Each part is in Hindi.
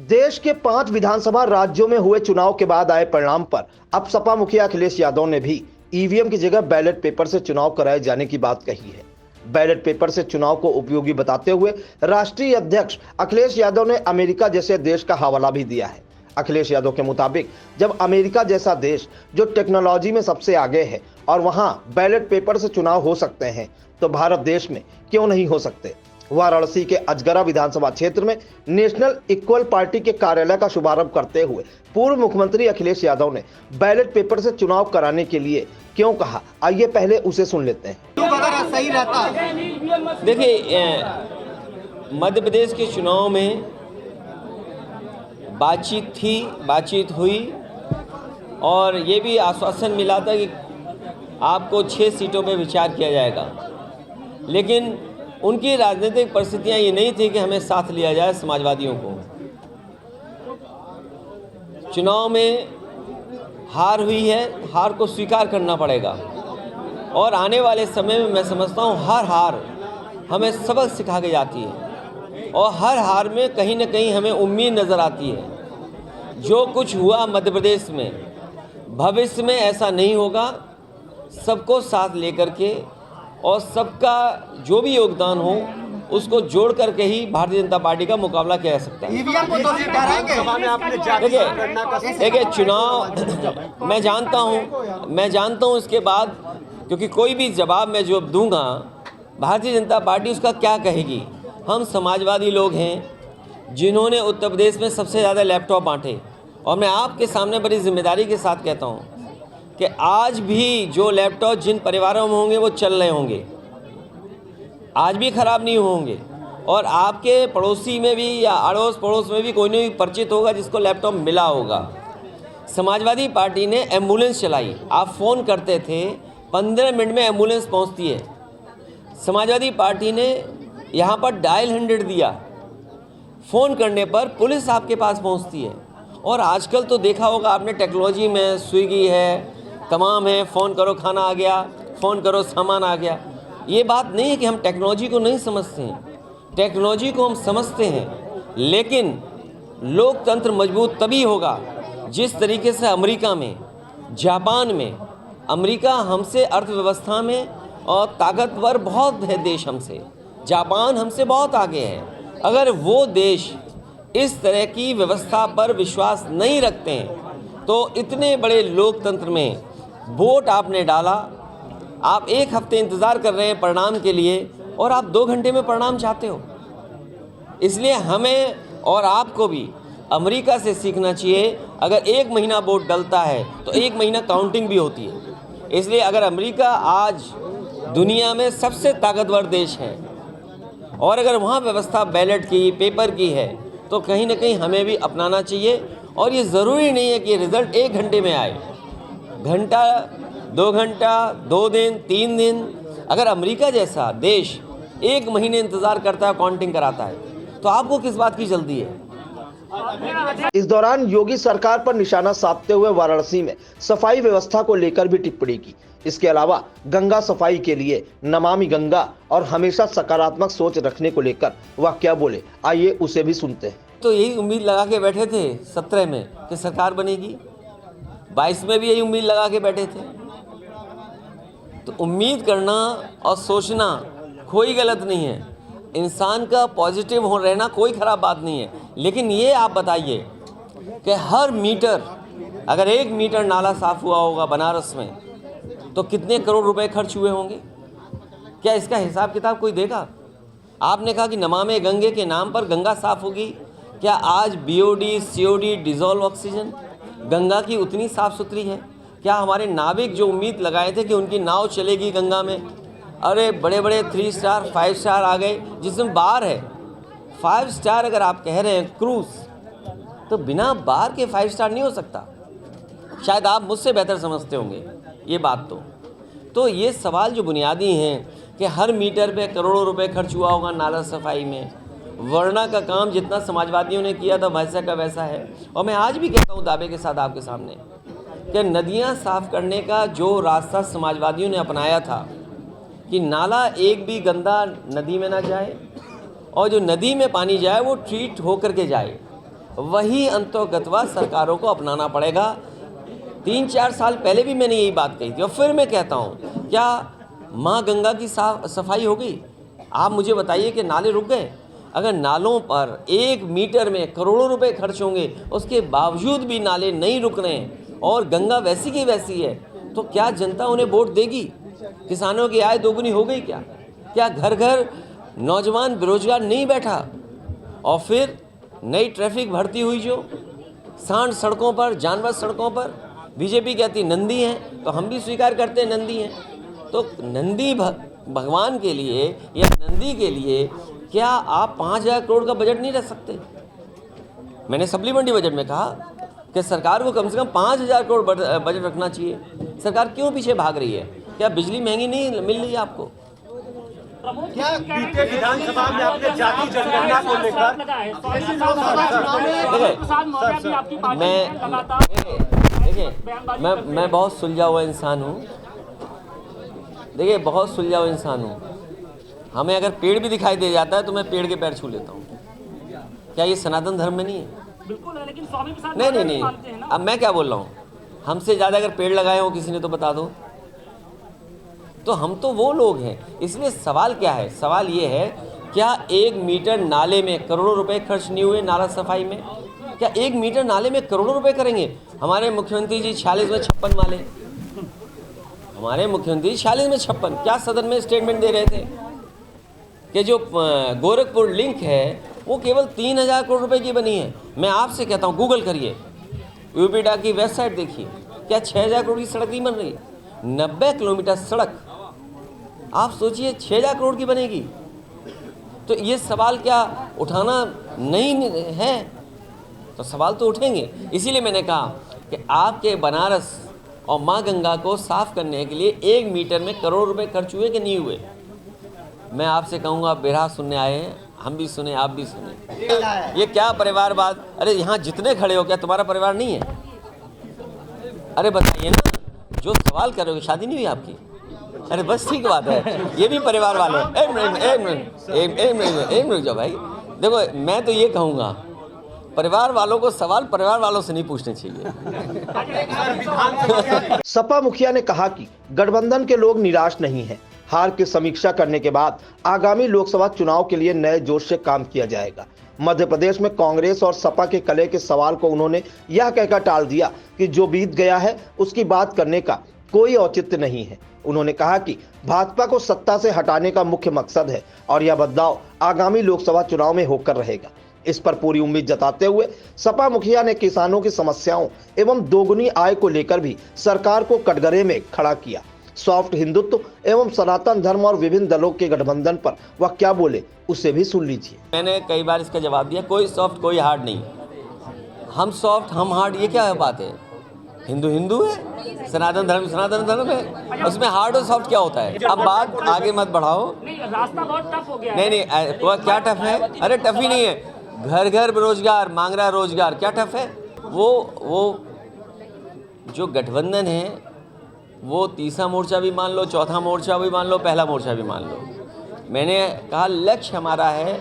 देश के 5 विधानसभा राज्यों में हुए चुनाव के बाद आए परिणाम पर अब सपा मुखिया अखिलेश यादव ने भी ईवीएम की जगह बैलेट पेपर से चुनाव कराए जाने की बात कही है। बैलेट पेपर से चुनाव को उपयोगी बताते हुए राष्ट्रीय अध्यक्ष अखिलेश यादव ने अमेरिका जैसे देश का हवाला भी दिया है। अखिलेश यादव के मुताबिक जब अमेरिका जैसा देश जो टेक्नोलॉजी में सबसे आगे है और वहां बैलेट पेपर से चुनाव हो सकते हैं तो भारत देश में क्यों नहीं हो सकते। वाराणसी के अजगरा विधानसभा क्षेत्र में नेशनल इक्वल पार्टी के कार्यालय का शुभारंभ करते हुए पूर्व मुख्यमंत्री अखिलेश यादव ने बैलेट पेपर से चुनाव कराने के लिए क्यों कहा, आइए पहले उसे सुन लेते हैं। सही रहता। देखिए, मध्य प्रदेश के चुनाव में बातचीत हुई और ये भी आश्वासन मिला था कि आपको 6 सीटों पे विचार किया जाएगा, लेकिन उनकी राजनीतिक परिस्थितियां ये नहीं थी कि हमें साथ लिया जाए समाजवादियों को। चुनाव में हार हुई है, हार को स्वीकार करना पड़ेगा और आने वाले समय में मैं समझता हूँ हर हार हमें सबक सिखा के जाती है और हर हार में कहीं ना कहीं हमें उम्मीद नज़र आती है। जो कुछ हुआ मध्य प्रदेश में, भविष्य में ऐसा नहीं होगा। सबको साथ लेकर के और सबका जो भी योगदान हो उसको जोड़ करके ही भारतीय जनता पार्टी का मुकाबला किया जा सकता है। देखिए, चुनाव मैं जानता हूँ इसके बाद, क्योंकि कोई भी जवाब मैं जो दूंगा भारतीय जनता पार्टी उसका क्या कहेगी। हम समाजवादी लोग हैं जिन्होंने उत्तर प्रदेश में सबसे ज़्यादा लैपटॉप बांटे और मैं आपके सामने बड़ी जिम्मेदारी के साथ कहता हूँ कि आज भी जो लैपटॉप जिन परिवारों में होंगे वो चल रहे होंगे, आज भी ख़राब नहीं होंगे और आपके पड़ोसी में भी या अड़ोस पड़ोस में भी कोई नहीं परिचित होगा जिसको लैपटॉप मिला होगा। समाजवादी पार्टी ने एम्बुलेंस चलाई, आप फ़ोन करते थे 15 मिनट में एम्बुलेंस पहुंचती है। समाजवादी पार्टी ने यहाँ पर डायल 100 दिया, फ़ोन करने पर पुलिस आपके पास पहुँचती है। और आजकल तो देखा होगा आपने, टेक्नोलॉजी में स्विगी है, तमाम है, फ़ोन करो खाना आ गया, फ़ोन करो सामान आ गया। ये बात नहीं है कि हम टेक्नोलॉजी को नहीं समझते हैं, टेक्नोलॉजी को हम समझते हैं, लेकिन लोकतंत्र मजबूत तभी होगा जिस तरीके से अमेरिका में, जापान में, अमेरिका हमसे अर्थव्यवस्था में और ताकतवर बहुत है देश हमसे, जापान हमसे बहुत आगे है। अगर वो देश इस तरह की व्यवस्था पर विश्वास नहीं रखते हैं तो इतने बड़े लोकतंत्र में वोट आपने डाला, आप 1 हफ्ते इंतज़ार कर रहे हैं परिणाम के लिए और आप 2 घंटे में परिणाम चाहते हो। इसलिए हमें और आपको भी अमेरिका से सीखना चाहिए। अगर 1 महीना वोट डलता है तो 1 महीना काउंटिंग भी होती है। इसलिए अगर अमेरिका आज दुनिया में सबसे ताकतवर देश है और अगर वहाँ व्यवस्था बैलेट की, पेपर की है तो कहीं ना कहीं हमें भी अपनाना चाहिए। और ये ज़रूरी नहीं है कि रिज़ल्ट 1 घंटे में आए, घंटा, 2 घंटा, 2 दिन, 3 दिन। अगर अमेरिका जैसा देश 1 महीने इंतज़ार करता है, काउंटिंग कराता है, तो आपको किस बात की जल्दी है। इस दौरान योगी सरकार पर निशाना साधते हुए वाराणसी में सफाई व्यवस्था को लेकर भी टिप्पणी की। इसके अलावा गंगा सफाई के लिए नमामि गंगा और हमेशा सकारात्मक सोच रखने को लेकर वह क्या बोले, आइए उसे भी सुनते हैं। तो यही उम्मीद लगा के बैठे थे 17 में कि सरकार बनेगी, 22 में भी यही उम्मीद लगा के बैठे थे। तो उम्मीद करना और सोचना कोई गलत नहीं है, इंसान का पॉजिटिव हो रहना कोई ख़राब बात नहीं है। लेकिन ये आप बताइए कि हर मीटर, अगर 1 मीटर नाला साफ़ हुआ होगा बनारस में तो कितने करोड़ रुपए खर्च हुए होंगे? क्या इसका हिसाब किताब कोई देगा? आपने कहा कि नमामि गंगे के नाम पर गंगा साफ़ होगी। क्या आज BOD, COD, dissolve oxygen Ganga की उतनी साफ़ सुथरी है? क्या हमारे नाविक जो उम्मीद लगाए थे कि उनकी नाव चलेगी गंगा में, अरे बड़े बड़े 3 स्टार 5 स्टार आ गए जिसमें बार है। 5 स्टार अगर आप कह रहे हैं क्रूज़, तो बिना बार के 5 स्टार नहीं हो सकता। शायद आप मुझसे बेहतर समझते होंगे ये बात। तो ये सवाल जो बुनियादी हैं कि हर मीटर पे करोड़ों रुपए खर्च हुआ होगा नाला सफाई में, वरना का काम जितना समाजवादियों ने किया था वैसा का वैसा है। और मैं आज भी कहता हूँ दावे के साथ आपके सामने कि नदियाँ साफ़ करने का जो रास्ता समाजवादियों ने अपनाया था कि नाला एक भी गंदा नदी में ना जाए और जो नदी में पानी जाए वो ट्रीट हो करके जाए, वही अंतोगतवा सरकारों को अपनाना पड़ेगा। 3-4 साल पहले भी मैंने यही बात कही थी और फिर मैं कहता हूँ, क्या माँ गंगा की सफाई हो गई? आप मुझे बताइए कि नाले रुक गए? अगर नालों पर 1 मीटर में करोड़ों रुपए खर्च होंगे, उसके बावजूद भी नाले नहीं रुक रहे हैं और गंगा वैसी की वैसी है, तो क्या जनता उन्हें वोट देगी? किसानों की आय दोगुनी हो गई क्या? क्या घर घर नौजवान बेरोजगार नहीं बैठा? और फिर नई ट्रैफिक भर्ती हुई, जो सांड सड़कों पर, जानवर सड़कों पर। बीजेपी कहती नंदी हैं, तो हम भी स्वीकार करते हैं नंदी हैं। तो नंदी भगवान के लिए या नंदी के लिए क्या आप 5,000 करोड़ का बजट नहीं रख सकते? मैंने सप्लीमेंट्री बजट में कहा कि सरकार को कम से कम 5,000 करोड़ बजट रखना चाहिए। सरकार क्यों पीछे भाग रही है? क्या बिजली महंगी नहीं मिल रही है आपको? क्या बीते विधानसभा में आपने जाति जनगणना को लेकर मैं बहुत सुलझा हुआ इंसान हूँ। देखिए, बहुत सुलझा हुआ इंसान हूँ। हमें अगर पेड़ भी दिखाई दे जाता है तो मैं पेड़ के पैर छू लेता हूँ। क्या ये सनातन धर्म में नहीं है? बिल्कुल है, लेकिन स्वामी के साथ नहीं। अब मैं क्या बोल रहा हूँ? हमसे ज़्यादा अगर पेड़ लगाए हो किसी ने तो बता दो। तो हम तो वो लोग हैं। इसलिए सवाल क्या है? सवाल ये है, क्या 1 मीटर नाले में करोड़ों रुपए खर्च नहीं हुए? नाला सफाई में क्या 1 मीटर नाले में करोड़ों रुपए करेंगे? हमारे मुख्यमंत्री जी 46 में 56 वाले, हमारे मुख्यमंत्री 46 में 56 क्या सदन में स्टेटमेंट दे रहे थे कि जो गोरखपुर लिंक है वो केवल 3,000 करोड़ रुपए की बनी है। मैं आपसे कहता हूँ, गूगल करिए, यूपीडा की वेबसाइट देखिए, क्या 6,000 करोड़ की सड़क नहीं बन रही? 90 किलोमीटर सड़क, आप सोचिए 6,000 करोड़ की बनेगी। तो ये सवाल क्या उठाना नहीं है? तो सवाल तो उठेंगे। इसीलिए मैंने कहा कि आपके बनारस और माँ गंगा को साफ करने के लिए 1 मीटर में करोड़ रुपए खर्च हुए कि नहीं हुए? मैं आपसे कहूँगा, बेराह सुनने आए हैं, हम भी सुने, आप भी सुने। ये क्या परिवारवाद? अरे यहाँ जितने खड़े हो, क्या तुम्हारा परिवार नहीं है? अरे बताइए ना, जो सवाल कर रहे हो, शादी नहीं हुई आपकी? अरे बस ठीक बात है, ये भी परिवार वाले। रुक जाओ भाई। देखो, मैं तो ये कहूँगा, परिवार वालों को सवाल परिवार वालों से नहीं पूछने चाहिए। सपा मुखिया ने कहा कि गठबंधन के लोग निराश नहीं हैं। हार की समीक्षा करने के बाद आगामी लोकसभा चुनाव के लिए नए जोश से काम किया जाएगा। मध्य प्रदेश में कांग्रेस और सपा के कलह के सवाल को उन्होंने यह कहकर टाल दिया कि जो बीत गया है उसकी बात करने का कोई औचित्य नहीं है। उन्होंने कहा कि भाजपा को सत्ता से हटाने का मुख्य मकसद है और यह बदलाव आगामी लोकसभा चुनाव में होकर रहेगा। इस पर पूरी उम्मीद जताते हुए सपा मुखिया ने किसानों की समस्याओं एवं दोगुनी आय को लेकर भी सरकार को कटघरे में खड़ा किया। सॉफ्ट हिंदुत्व एवं सनातन धर्म और विभिन्न दलों के गठबंधन पर वह क्या बोले, उसे भी सुन लीजिए। मैंने कई बार इसका जवाब दिया, कोई सॉफ्ट कोई हार्ड नहीं। हम सॉफ्ट हम हार्ड, ये क्या बात है? हिंदू हिंदू है, सनातन धर्म है, उसमें हार्ड और सॉफ्ट क्या होता है? अब बात आगे मत बढ़ाओ। रास्ता बहुत टफ हो गया। नहीं, वह क्या टफ है? अरे टफ ही नहीं है, घर घर बेरोजगार मांग रहा रोजगार, क्या टफ है? वो जो गठबंधन है वो तीसरा मोर्चा भी मान लो, चौथा मोर्चा भी मान लो, पहला मोर्चा भी मान लो। मैंने कहा लक्ष्य हमारा है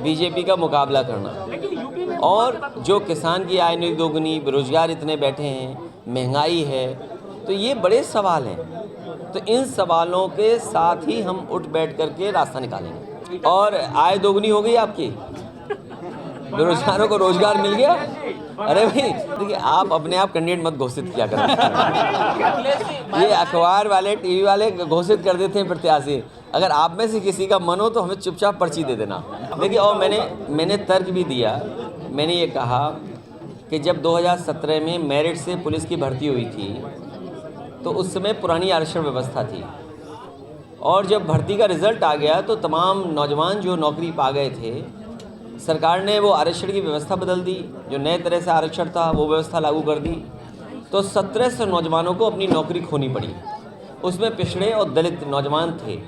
बीजेपी का मुकाबला करना। और जो किसान की आय नहीं दोगुनी, बेरोजगार इतने बैठे हैं, महंगाई है, तो ये बड़े सवाल हैं। तो इन सवालों के साथ ही हम उठ बैठ करके रास्ता निकालेंगे। और आय दोगुनी हो गई आपकी, बेरोजगारों को रोजगार मिल गया। अरे भाई देखिए, आप अपने आप कैंडिडेट मत घोषित किया करें। ये अखबार वाले, टीवी वाले घोषित कर देते हैं प्रत्याशी। अगर आप में से किसी का मन हो तो हमें चुपचाप पर्ची दे देना। देखिए, और मैंने तर्क भी दिया। मैंने ये कहा कि जब 2017 में मेरिट से पुलिस की भर्ती हुई थी तो उस समय पुरानी आरक्षण व्यवस्था थी, और जब भर्ती का रिजल्ट आ गया तो तमाम नौजवान जो नौकरी पा गए थे, सरकार ने वो आरक्षण की व्यवस्था बदल दी। जो नए तरह से आरक्षण था वो व्यवस्था लागू कर दी, तो 1700 नौजवानों को अपनी नौकरी खोनी पड़ी। उसमें पिछड़े और दलित नौजवान थे।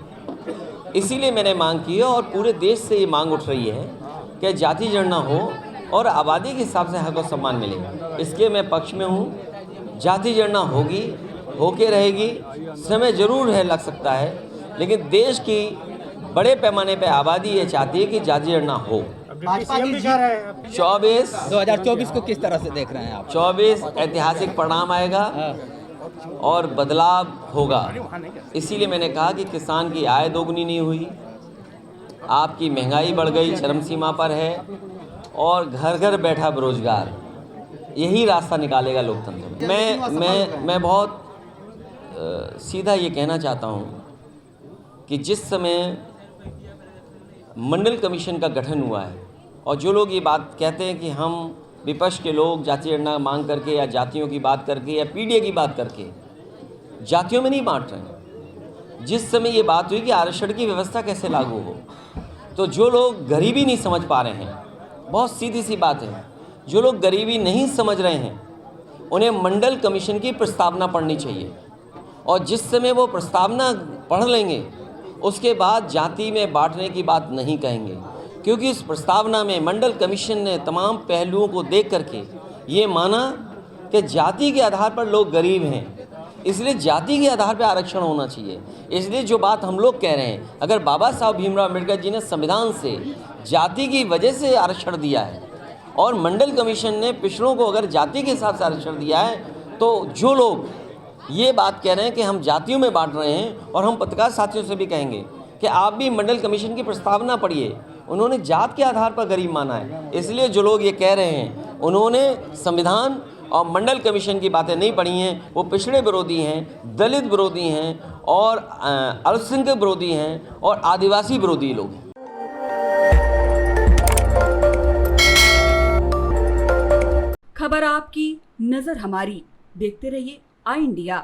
इसीलिए मैंने मांग की है, और पूरे देश से ये मांग उठ रही है कि जाति जनगणना हो और आबादी के हिसाब से हक और सम्मान मिलेगा। इसके मैं पक्ष में हूँ। जाति जनगणना होगी, होके रहेगी, समय ज़रूर है लग सकता है, लेकिन देश की बड़े पैमाने पर आबादी ये चाहती है कि जाति जनगणना हो। भाजपा भी कह रहे हैं 2024 को किस तरह से देख रहे हैं आप? 24 ऐतिहासिक परिणाम आएगा और बदलाव होगा। इसीलिए मैंने कहा कि किसान की आय दोगुनी नहीं हुई, आपकी महंगाई बढ़ गई, चरम सीमा पर है, और घर घर बैठा बेरोजगार, यही रास्ता निकालेगा लोकतंत्र में। मैं बहुत सीधा ये कहना चाहता हूँ कि जिस समय मंडल कमीशन का गठन हुआ है और जो लोग ये बात कहते हैं कि हम विपक्ष के लोग जातीय जनगणना मांग करके या जातियों की बात करके या पीडीए की बात करके जातियों में नहीं बांट रहे हैं, जिस समय ये बात हुई कि आरक्षण की व्यवस्था कैसे लागू हो, तो जो लोग गरीबी नहीं समझ पा रहे हैं, बहुत सीधी सी बात है, जो लोग गरीबी नहीं समझ रहे हैं उन्हें मंडल कमीशन की प्रस्तावना पढ़नी चाहिए, और जिस समय वो प्रस्तावना पढ़ लेंगे उसके बाद जाति में बांटने की बात नहीं कहेंगे, क्योंकि इस प्रस्तावना में मंडल कमीशन ने तमाम पहलुओं को देख करके ये माना कि जाति के आधार पर लोग गरीब हैं, इसलिए जाति के आधार पर आरक्षण होना चाहिए। इसलिए जो बात हम लोग कह रहे हैं, अगर बाबा साहब भीमराव अम्बेडकर जी ने संविधान से जाति की वजह से आरक्षण दिया है और मंडल कमीशन ने पिछड़ों को अगर जाति के हिसाब से आरक्षण दिया है, तो जो लोग ये बात कह रहे हैं कि हम जातियों में बांट रहे हैं, और हम पत्रकार साथियों से भी कहेंगे कि आप भी मंडल कमीशन की प्रस्तावना पढ़िए, उन्होंने जात के आधार पर गरीब माना है। इसलिए जो लोग ये कह रहे हैं उन्होंने संविधान और मंडल कमीशन की बातें नहीं पढ़ी हैं, वो पिछड़े विरोधी हैं, दलित विरोधी हैं, और अल्पसंख्यक विरोधी हैं, और आदिवासी विरोधी लोग हैं। खबर आपकी, नजर हमारी। देखते रहिए आई इंडिया।